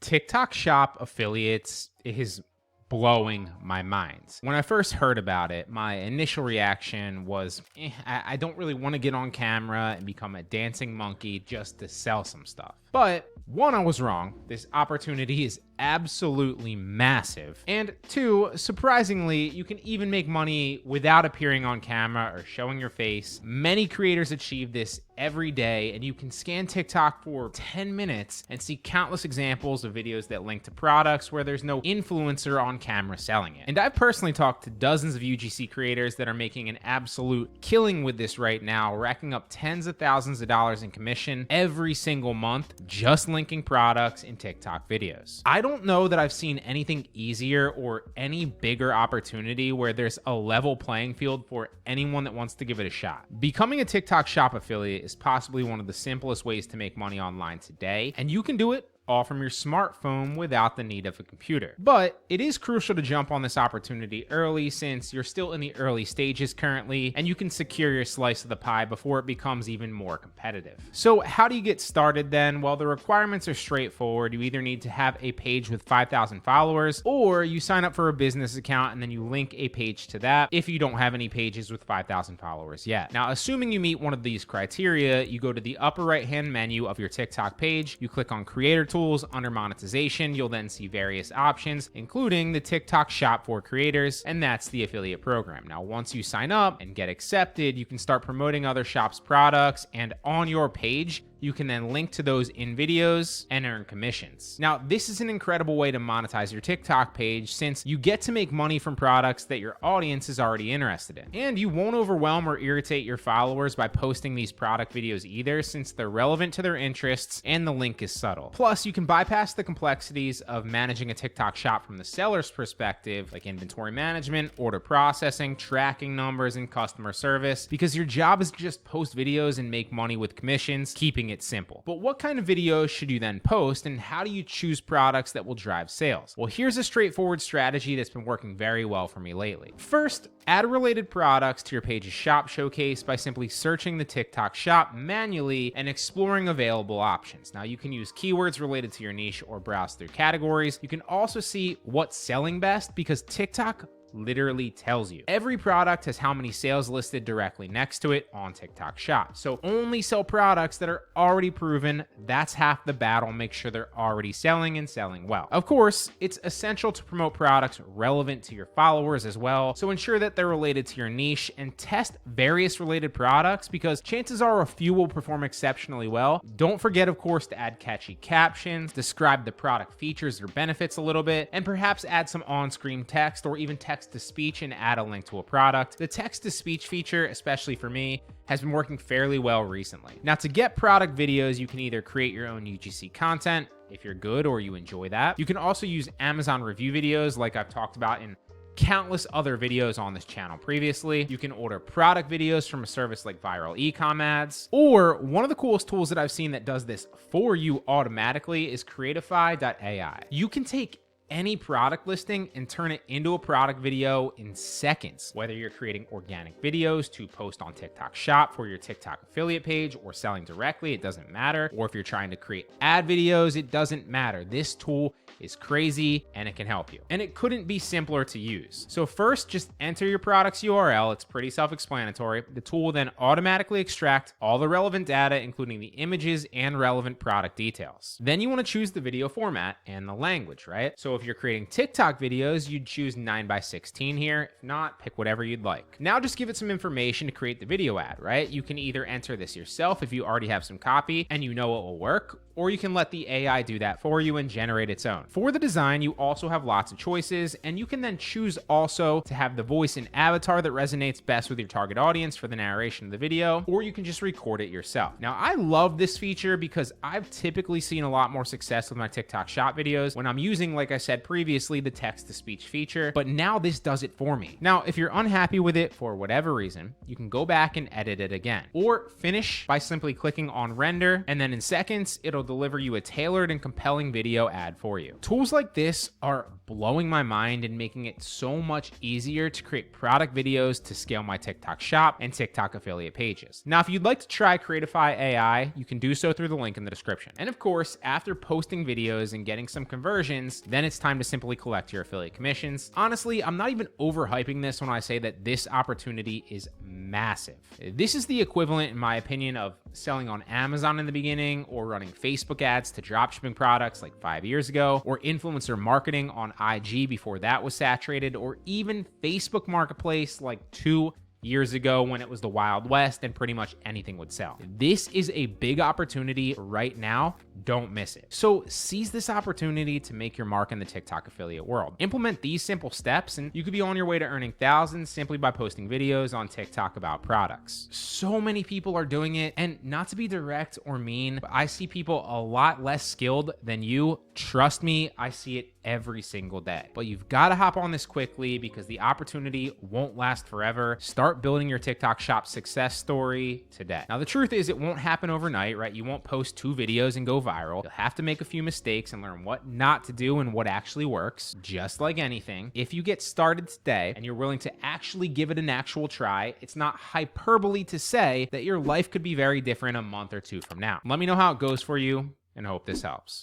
TikTok Shop affiliates is blowing my mind. When I first heard about it, my initial reaction was, I don't really want to get on camera and become a dancing monkey just to sell some stuff. But one, I was wrong. This opportunity is absolutely massive. And two, surprisingly, you can even make money without appearing on camera or showing your face. Many creators achieve this every day, and you can scan TikTok for 10 minutes and see countless examples of videos that link to products where there's no influencer on camera selling it. And I've personally talked to dozens of UGC creators that are making an absolute killing with this right now, racking up tens of thousands of dollars in commission every single month, just linking products in TikTok videos. I don't know that I've seen anything easier or any bigger opportunity where there's a level playing field for anyone that wants to give it a shot. Becoming a TikTok Shop affiliate is possibly one of the simplest ways to make money online today, and you can do it all from your smartphone without the need of a computer. But it is crucial to jump on this opportunity early, since you're still in the early stages currently, and you can secure your slice of the pie before it becomes even more competitive. So how do you get started then? Well, the requirements are straightforward. You either need to have a page with 5,000 followers, or you sign up for a business account and then you link a page to that if you don't have any pages with 5,000 followers yet. Now, assuming you meet one of these criteria, you go to the upper right-hand menu of your TikTok page, you click on Creator Tools. Under monetization, you'll then see various options, including the TikTok Shop for creators, and that's the affiliate program. Now, once you sign up and get accepted, you can start promoting other shops' products, and on your page, you can then link to those in videos and earn commissions. Now, this is an incredible way to monetize your TikTok page, since you get to make money from products that your audience is already interested in. And you won't overwhelm or irritate your followers by posting these product videos either, since they're relevant to their interests and the link is subtle. Plus, you can bypass the complexities of managing a TikTok shop from the seller's perspective, like inventory management, order processing, tracking numbers, and customer service, because your job is to just post videos and make money with commissions, keeping it simple. But what kind of videos should you then post, and how do you choose products that will drive sales? Well, here's a straightforward strategy that's been working very well for me lately. First, add related products to your page's shop showcase by simply searching the TikTok shop manually and exploring available options. Now, you can use keywords related to your niche or browse through categories. You can also see what's selling best, because TikTok literally tells you. Every product has how many sales listed directly next to it on TikTok Shop. So only sell products that are already proven. That's half the battle. Make sure they're already selling and selling well. Of course, it's essential to promote products relevant to your followers as well. So ensure that they're related to your niche and test various related products, because chances are a few will perform exceptionally well. Don't forget, of course, to add catchy captions, describe the product features or benefits a little bit, and perhaps add some on-screen text or even text to speech and add a link to a product. The text to speech feature, especially for me, has been working fairly well recently. Now, to get product videos, you can either create your own UGC content if you're good or you enjoy that. You can also use Amazon review videos, like I've talked about in countless other videos on this channel previously. You can order product videos from a service like Viral Ecom Ads, or one of the coolest tools that I've seen that does this for you automatically is Creatify.ai. You can take any product listing and turn it into a product video in seconds. Whether you're creating organic videos to post on TikTok Shop for your TikTok affiliate page or selling directly, it doesn't matter. Or if you're trying to create ad videos, it doesn't matter. This tool is crazy and it can help you. And it couldn't be simpler to use. So first, just enter your product's URL. It's pretty self-explanatory. The tool will then automatically extract all the relevant data, including the images and relevant product details. Then you want to choose the video format and the language, right? So if you're creating TikTok videos, you'd choose 9:16 here. If not, pick whatever you'd like. Now just give it some information to create the video ad, right? You can either enter this yourself if you already have some copy and you know it will work, or you can let the AI do that for you and generate its own. For the design, you also have lots of choices, and you can then choose also to have the voice and avatar that resonates best with your target audience for the narration of the video, or you can just record it yourself. Now, I love this feature because I've typically seen a lot more success with my TikTok Shop videos when I'm using, like I said previously, the text-to-speech feature, but now this does it for me. Now, if you're unhappy with it for whatever reason, you can go back and edit it again, or finish by simply clicking on render, and then in seconds, it'll deliver you a tailored and compelling video ad for you. Tools like this are blowing my mind and making it so much easier to create product videos to scale my TikTok shop and TikTok affiliate pages. Now, if you'd like to try Creatify AI, you can do so through the link in the description. And of course, after posting videos and getting some conversions, then it's time to simply collect your affiliate commissions. Honestly, I'm not even overhyping this when I say that this opportunity is massive. This is the equivalent, in my opinion, of selling on Amazon in the beginning, or running Facebook ads to dropshipping products like 5 years ago, or influencer marketing on IG before that was saturated, or even Facebook Marketplace like 2 years ago when it was the Wild West and pretty much anything would sell. This is a big opportunity right now. Don't miss it. So seize this opportunity to make your mark in the TikTok affiliate world. Implement these simple steps and you could be on your way to earning thousands simply by posting videos on TikTok about products. So many people are doing it, and not to be direct or mean, but I see people a lot less skilled than you. Trust me, I see it every single day. But you've got to hop on this quickly because the opportunity won't last forever. Start building your TikTok shop success story today. Now, the truth is it won't happen overnight, right? You won't post 2 videos and go viral. You'll have to make a few mistakes and learn what not to do and what actually works. Just like anything, if you get started today and you're willing to actually give it an actual try, it's not hyperbole to say that your life could be very different a month or 2 from now. Let me know how it goes for you and hope this helps.